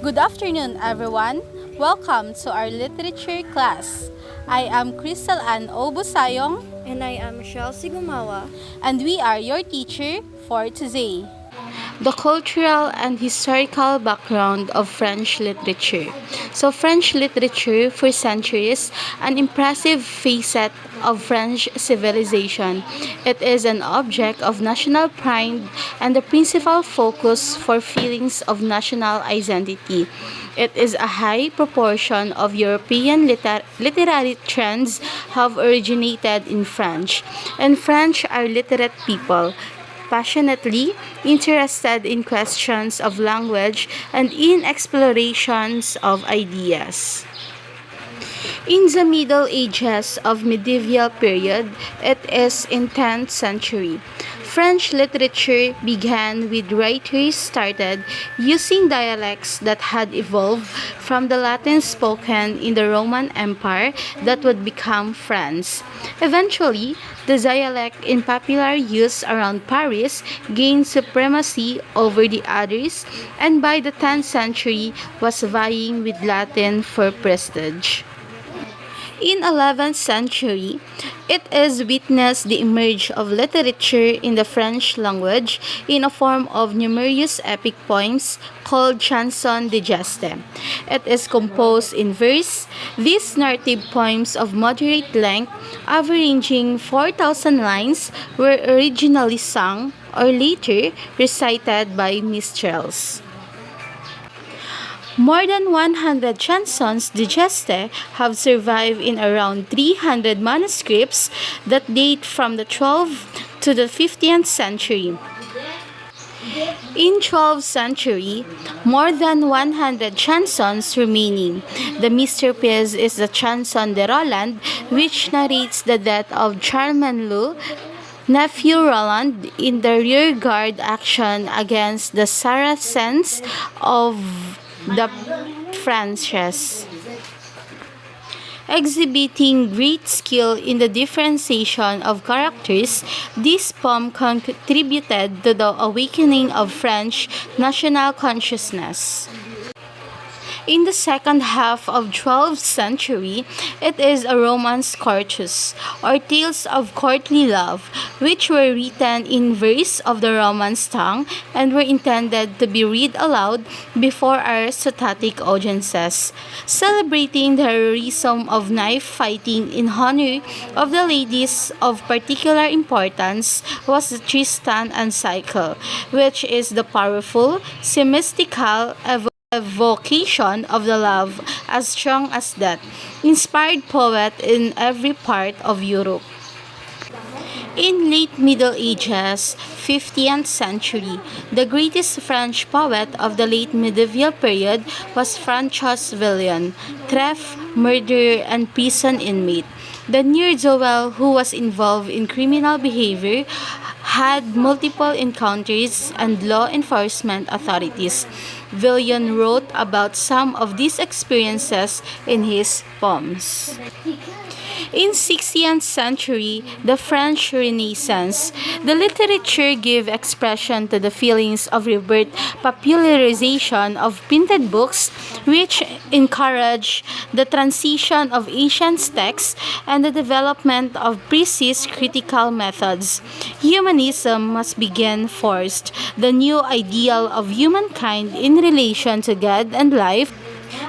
Good afternoon, everyone. Welcome to our literature class. I am Kristelle Busayong, And I am Chelsea Gumawa. and we are your teacher for today. The cultural and historical background of French literature. So, French literature for centuries, an impressive facet of French civilization. It is an object of national pride and the principal focus for feelings of national identity. It is a high proportion of European literary trends have originated in French, and French are literate people passionately interested in questions of language and in explorations of ideas. In the Middle Ages of medieval period, it is in 10th century. French literature began with writers started using dialects that had evolved from the Latin spoken in the Roman Empire that would become France. Eventually, the dialect in popular use around Paris gained supremacy over the others and by the 10th century was vying with Latin for prestige. In 11th century, it is witnessed the emerge of literature in the French language in a form of numerous epic poems called chanson de geste. It is composed in verse. These narrative poems of moderate length, averaging 4,000 lines, were originally sung or later recited by minstrels. More than 100 chansons de geste have survived in around 300 manuscripts that date from the 12th to the 15th century. In 12th century, more than 100 chansons remaining. The masterpiece is the Chanson de Roland, which narrates the death of Charlemagne nephew Roland in the rearguard action against the Saracens of the Frances. Exhibiting great skill in the differentiation of characters, this poem contributed to the awakening of French national consciousness. In the second half of 12th century, it is a romance courteous, or tales of courtly love, which were written in verse of the Romance tongue and were intended to be read aloud before aristocratic audiences, celebrating the heroism of knife fighting in honor of the ladies of particular importance was the Tristan and Cycle, which is the powerful, mystical evocation of the love as strong as that inspired poet in every part of Europe. In late Middle Ages, 15th century, the greatest French poet of the late medieval period was Francois Villon, theft, murderer, and prison inmate. The ne'er-do-well who was involved in criminal behavior had multiple encounters and law enforcement authorities. Villon wrote about some of these experiences in his poems. In 16th century, the French Renaissance, the literature gave expression to the feelings of rebirth popularization of printed books, which encouraged the transition of ancient texts and the development of precise critical methods. Humanism must begin first, the new ideal of humankind in relation to God and life.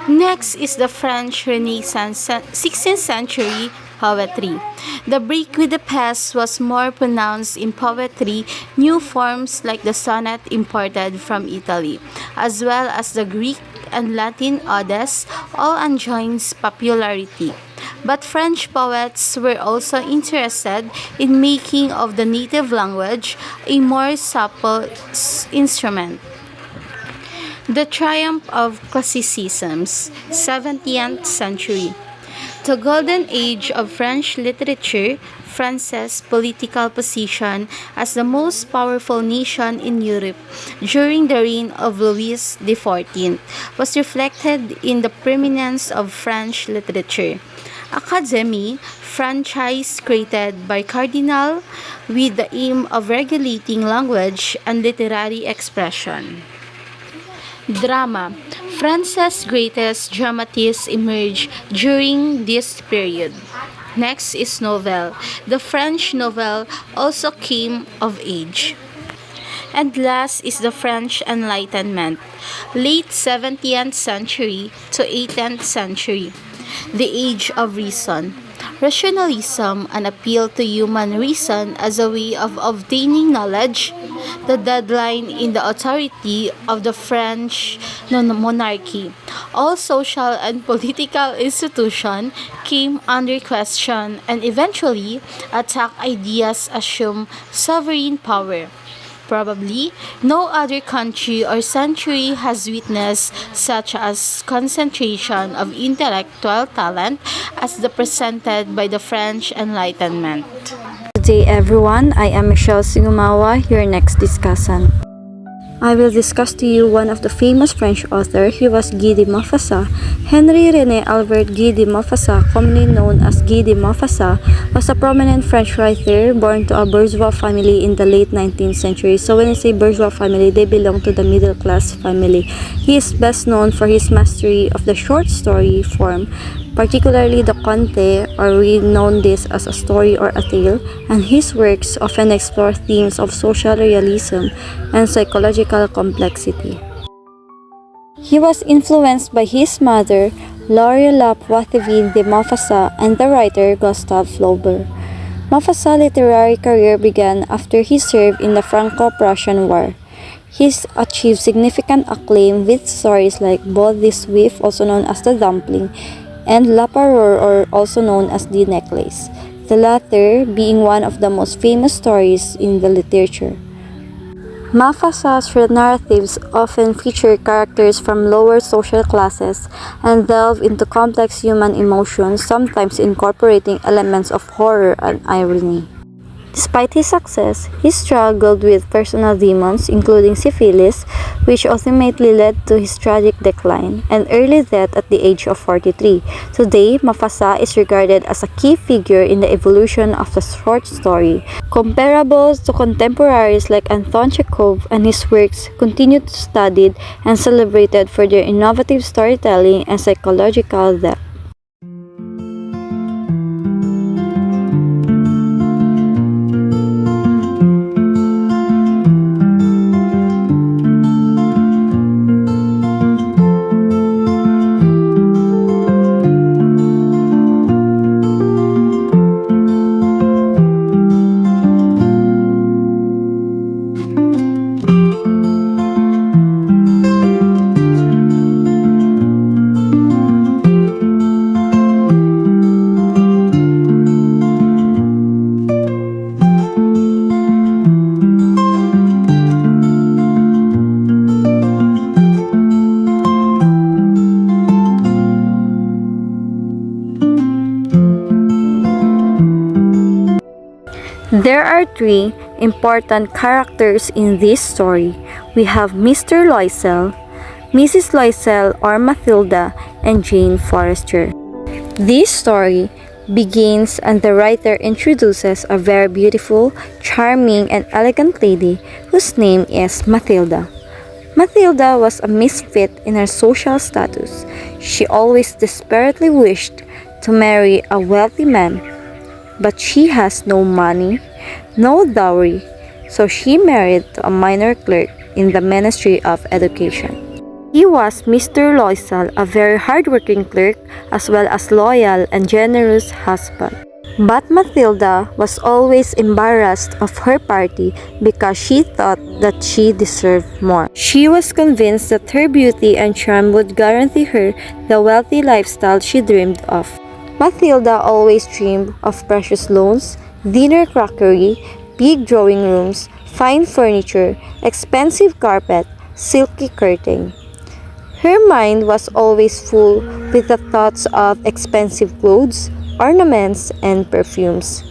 Next is the French Renaissance, 16th century poetry. The break with the past was more pronounced in poetry, new forms like the sonnet imported from Italy, as well as the Greek and Latin odes, all enjoyed popularity. But French poets were also interested in making of the native language a more supple instrument. The triumph of classicisms, 17th century. The golden age of French literature, France's political position as the most powerful nation in Europe during the reign of Louis XIV, was reflected in the preeminence of French literature. Academy, franchise created by Cardinal with the aim of regulating language and literary expression. Drama. France's greatest dramatists emerged during this period. Next is novel. The French novel also came of age. And last is the French Enlightenment, late 17th century to 18th century, the age of reason. Rationalism, an appeal to human reason as a way of obtaining knowledge, the deadline in the authority of the French monarchy. All social and political institutions came under question and eventually attack ideas assume sovereign power. Probably, no other country or century has witnessed such as concentration of intellectual talent as the presented by the French Enlightenment. Good day everyone, I am Michelle Gumawa, your next discussant. I will discuss to you one of the famous French author. He was Guy de Maupassant. Henri René Albert Guy de Maupassant, commonly known as Guy de Maupassant, was a prominent French writer born to a bourgeois family in the late 19th century. So when I say bourgeois family, they belong to the middle class family. He is best known for his mastery of the short story form, particularly the conte, or we know this as a story or a tale, and his works often explore themes of social realism and psychological complexity. He was influenced by his mother, Laure Poitevin de Maupassant, and the writer Gustave Flaubert. Maupassant's literary career began after he served in the Franco-Prussian War. He achieved significant acclaim with stories like Both the Swift, also known as The Dumpling, and La Parure, or also known as The Necklace, the latter being one of the most famous stories in the literature. Maupassant's narratives often feature characters from lower social classes and delve into complex human emotions, sometimes incorporating elements of horror and irony. Despite his success, he struggled with personal demons, including syphilis, which ultimately led to his tragic decline and early death at the age of 43. Today, Maupassant is regarded as a key figure in the evolution of the short story. Comparable to contemporaries like Anton Chekhov, and his works continue to be studied and celebrated for their innovative storytelling and psychological depth. There are three important characters in this story. We have Mr. Loisel, Mrs. Loisel or Mathilda, and Jane Forrester. This story begins and the writer introduces a very beautiful, charming, and elegant lady whose name is Mathilda. Mathilda was a misfit in her social status. She always desperately wished to marry a wealthy man, but she has no money, no dowry, so she married to a minor clerk in the Ministry of Education. He was Mr. Loisel, a very hardworking clerk as well as loyal and generous husband. But Mathilda was always embarrassed of her party because she thought that she deserved more. She was convinced that her beauty and charm would guarantee her the wealthy lifestyle she dreamed of. Mathilda always dreamed of precious loans, dinner crockery, big drawing rooms, fine furniture, expensive carpet, silky curtain. Her mind was always full with the thoughts of expensive clothes, ornaments, and perfumes.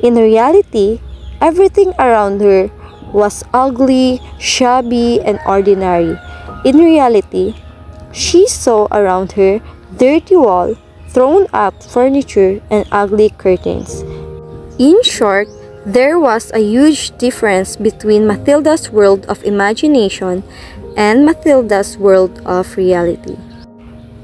In reality, everything around her was ugly, shabby, and ordinary. In reality, she saw around her dirty wall, thrown up furniture, and ugly curtains. In short, There was a huge difference between Matilda's world of imagination and Matilda's world of reality.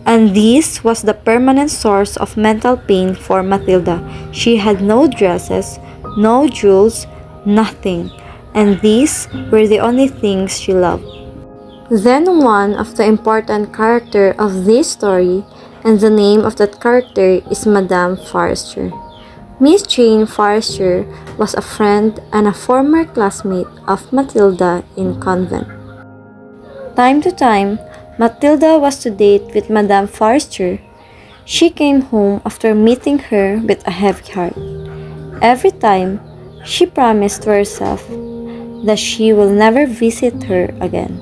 And this was the permanent source of mental pain for Matilda. She had no dresses, no jewels, nothing, and these were the only things she loved. Then one of the important character of this story, and the name of that character is Madame Forrester. Miss Jane Forrester was a friend and a former classmate of Matilda in convent. Time to time, Matilda was to date with Madame Forrester. She came home after meeting her with a heavy heart. Every time, she promised to herself that she will never visit her again.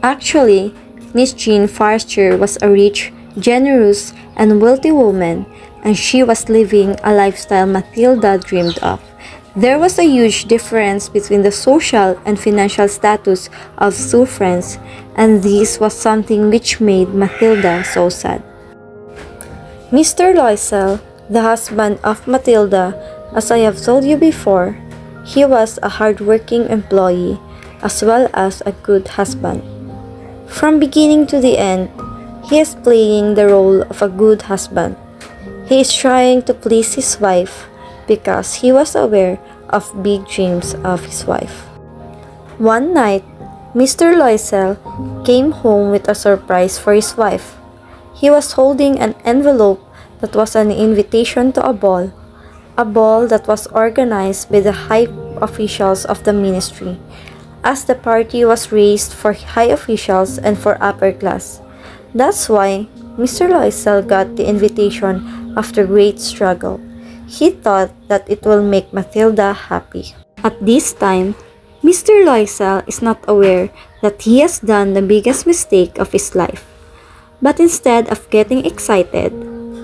Actually, Miss Jean Forrester was a rich, generous, and wealthy woman, and she was living a lifestyle Matilda dreamed of. There was a huge difference between the social and financial status of two friends, and this was something which made Matilda so sad. Mr. Loisel, the husband of Matilda, as I have told you before, he was a hard-working employee as well as a good husband. From beginning to the end, he is playing the role of a good husband. He is trying to please his wife because he was aware of big dreams of his wife. One night, Mr. Loisel came home with a surprise for his wife. He was holding an envelope that was an invitation to a ball that was organized by the high officials of the ministry, as the party was raised for high officials and for upper class. That's why Mr. Loisel got the invitation after great struggle. He thought that it will make Matilda happy. At this time, Mr. Loisel is not aware that he has done the biggest mistake of his life. But instead of getting excited,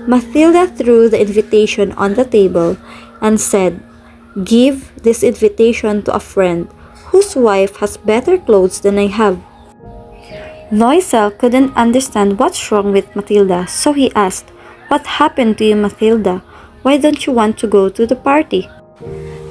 Matilda threw the invitation on the table and said, "Give this invitation to a friend whose wife has better clothes than I have." Loisel couldn't understand what's wrong with Matilda, so he asked, "What happened to you, Matilda? Why don't you want to go to the party?"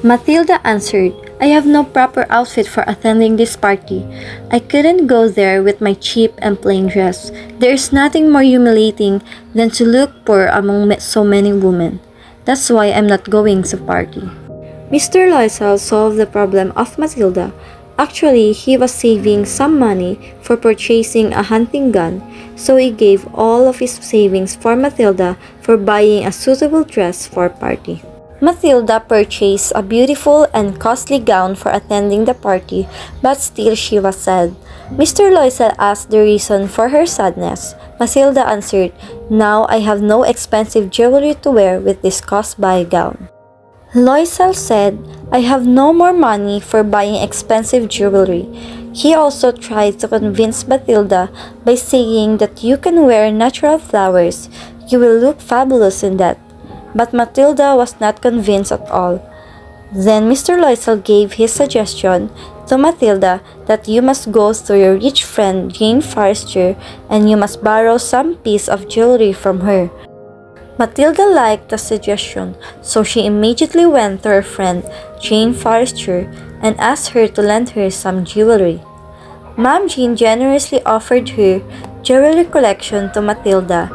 Matilda answered, "I have no proper outfit for attending this party. I couldn't go there with my cheap and plain dress. There is nothing more humiliating than to look poor among so many women. That's why I'm not going to party." Mr. Loisel solved the problem of Matilda. Actually, he was saving some money for purchasing a hunting gun, so he gave all of his savings for Matilda for buying a suitable dress for party. Matilda purchased a beautiful and costly gown for attending the party, but still she was sad. Mr. Loisel asked the reason for her sadness. Matilda answered, "Now I have no expensive jewelry to wear with this cost-buy gown." Loisel said, "I have no more money for buying expensive jewelry." He also tried to convince Matilda by saying that you can wear natural flowers. You will look fabulous in that. But Matilda was not convinced at all. Then Mr. Loisel gave his suggestion to Matilda that you must go to your rich friend Jane Forrester and you must borrow some piece of jewelry from her. Matilda liked the suggestion, so she immediately went to her friend Jane Forrester and asked her to lend her some jewelry. Ma'am Jean generously offered her jewelry collection to Matilda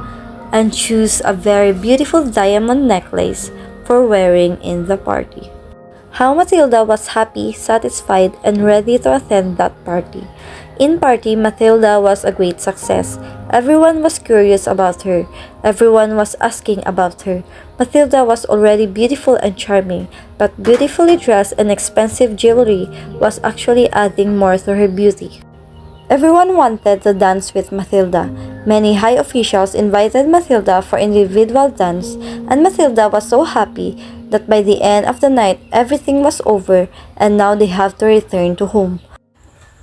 and chose a very beautiful diamond necklace for wearing in the party. How Matilda was happy, satisfied, and ready to attend that party. In party, Matilda was a great success. Everyone was curious about her. Everyone was asking about her. Matilda was already beautiful and charming, but beautifully dressed and expensive jewelry was actually adding more to her beauty. Everyone wanted to dance with Matilda. Many high officials invited Matilda for individual dance, and Matilda was so happy that by the end of the night everything was over and now they have to return to home.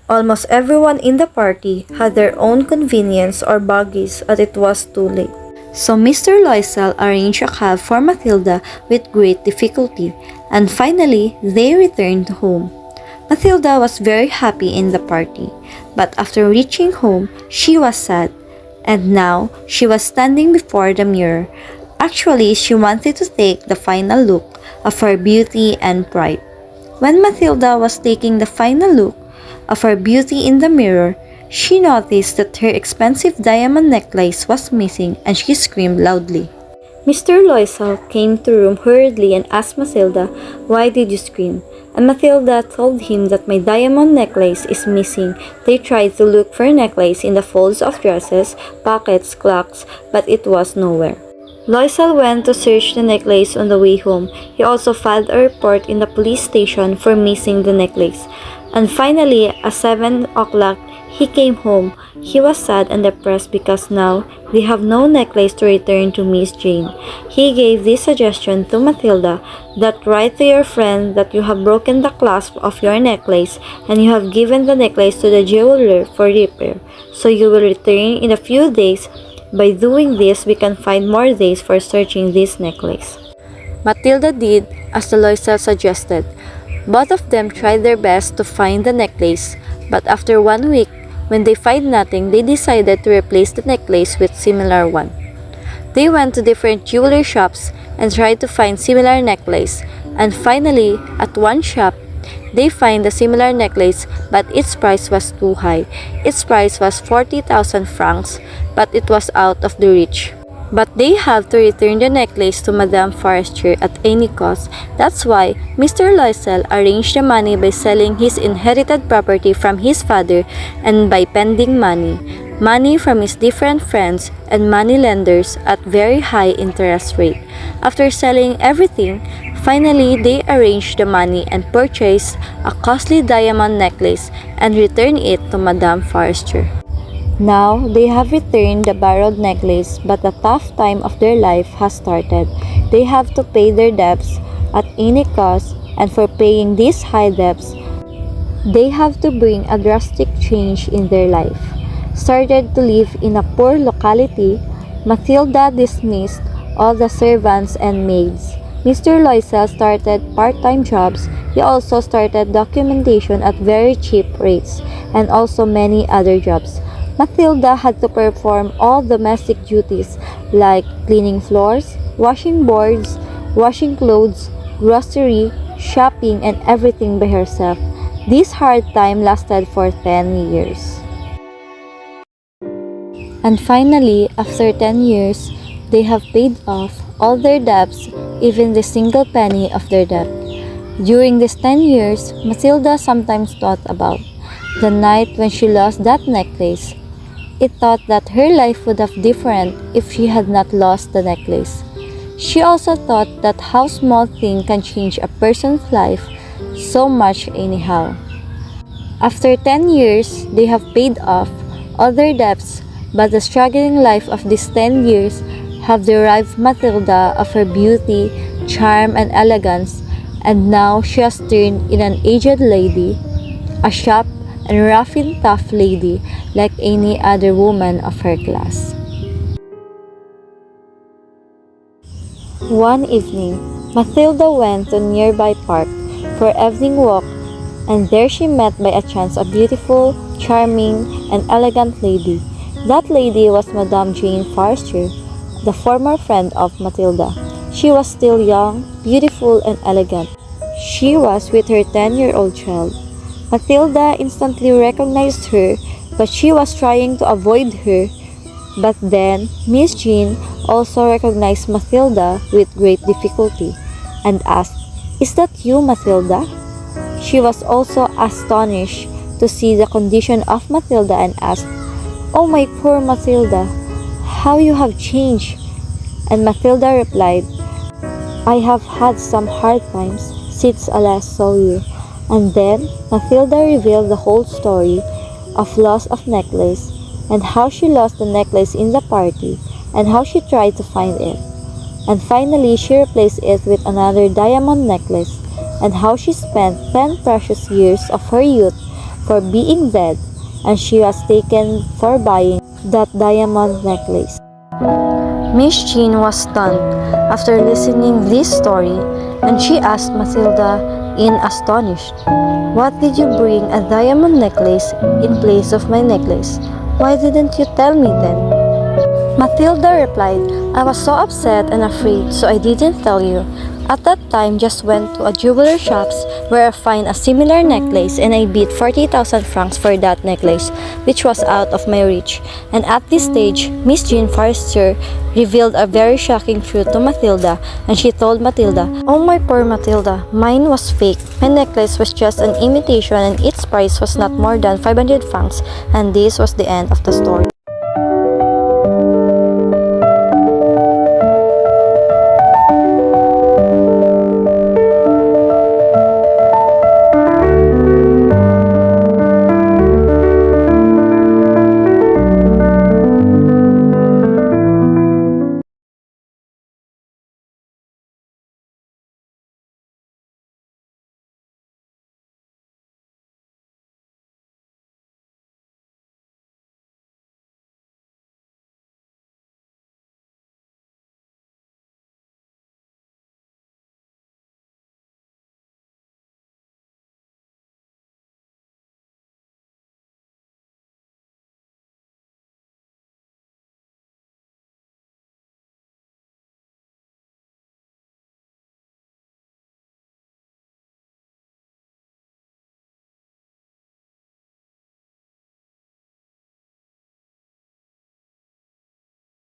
Almost everyone in the party had their own convenience or buggies as it was too late. So Mr. Loisel arranged a cab for Matilda with great difficulty, and finally they returned home. Matilda was very happy in the party, but after reaching home, she was sad, and now she was standing before the mirror. Actually, she wanted to take the final look, of her beauty and pride. When Matilda was taking the final look of her beauty in the mirror, she noticed that her expensive diamond necklace was missing and she screamed loudly. Mr. Loisel came to the room hurriedly and asked Matilda, "Why did you scream?" And Matilda told him that my diamond necklace is missing. They tried to look for a necklace in the folds of dresses, pockets, clocks, but it was nowhere. Loisel went to search the necklace on the way home. He also filed a report in the police station for missing the necklace. And finally, at 7 o'clock, he came home. He was sad and depressed because now they have no necklace to return to Miss Jane. He gave this suggestion to Matilda, that write to your friend that you have broken the clasp of your necklace and you have given the necklace to the jeweler for repair, so you will return in a few days. By doing this, we can find more days for searching this necklace. Matilda did as the Loisel suggested. Both of them tried their best to find the necklace, but after 1 week, when they find nothing, they decided to replace the necklace with similar one. They went to different jewelry shops and tried to find similar necklace, and finally, at one shop, they find a similar necklace, but its price was too high. Its price was 40,000 francs, but it was out of the reach. But they have to return the necklace to Madame Forestier at any cost. That's why Mr. Loisel arranged the money by selling his inherited property from his father and by pending money from his different friends and money lenders at very high interest rate. After selling everything, finally they arranged the money and purchased a costly diamond necklace and returned it to Madame Forestier. Now, they have returned the borrowed necklace, but a tough time of their life has started. They have to pay their debts at any cost, and for paying these high debts, they have to bring a drastic change in their life. Started to live in a poor locality, Matilda dismissed all the servants and maids. Mr. Loisel started part-time jobs. He also started documentation at very cheap rates, and also many other jobs. Matilda had to perform all domestic duties like cleaning floors, washing boards, washing clothes, grocery, shopping, and everything by herself. This hard time lasted for 10 years. And finally, after 10 years, they have paid off all their debts, even the single penny of their debt. During these 10 years, Matilda sometimes thought about the night when she lost that necklace. It thought that her life would have different if she had not lost the necklace. She also thought that how small thing can change a person's life so much anyhow. After 10 years, they have paid off all their debts, but the struggling life of these 10 years have deprived Matilda of her beauty, charm, and elegance, and now she has turned in an aged lady, a sharp and rough and tough lady like any other woman of her class. One evening, Matilda went to a nearby park for an evening walk, and there she met by a chance a beautiful, charming, and elegant lady. That lady was Madame Jane Forestier, the former friend of Matilda. She was still young, beautiful, and elegant. She was with her 10-year-old child. Matilda instantly recognized her, but she was trying to avoid her. But then, Miss Jean also recognized Matilda with great difficulty and asked, "Is that you, Matilda?" She was also astonished to see the condition of Matilda and asked, "Oh, my poor Matilda, how you have changed." And Matilda replied, "I have had some hard times since I last saw you." And then Matilda revealed the whole story of loss of necklace, and how she lost the necklace in the party, and how she tried to find it. And finally she replaced it with another diamond necklace, and how she spent 10 precious years of her youth for being dead, and she was taken for buying that diamond necklace. Miss Jean was stunned after listening this story, and she asked Matilda in astonished, "What did you bring a diamond necklace in place of my necklace? Why didn't you tell me then?" Matilda replied, "I was so upset and afraid, so I didn't tell you. At that time, just went to a jeweler shops where I find a similar necklace and I bid 40,000 francs for that necklace, which was out of my reach. And at this stage, Miss Jean Forrester revealed a very shocking truth to Matilda, and she told Matilda, "Oh my poor Matilda, mine was fake. My necklace was just an imitation and its price was not more than 500 francs," and this was the end of the story.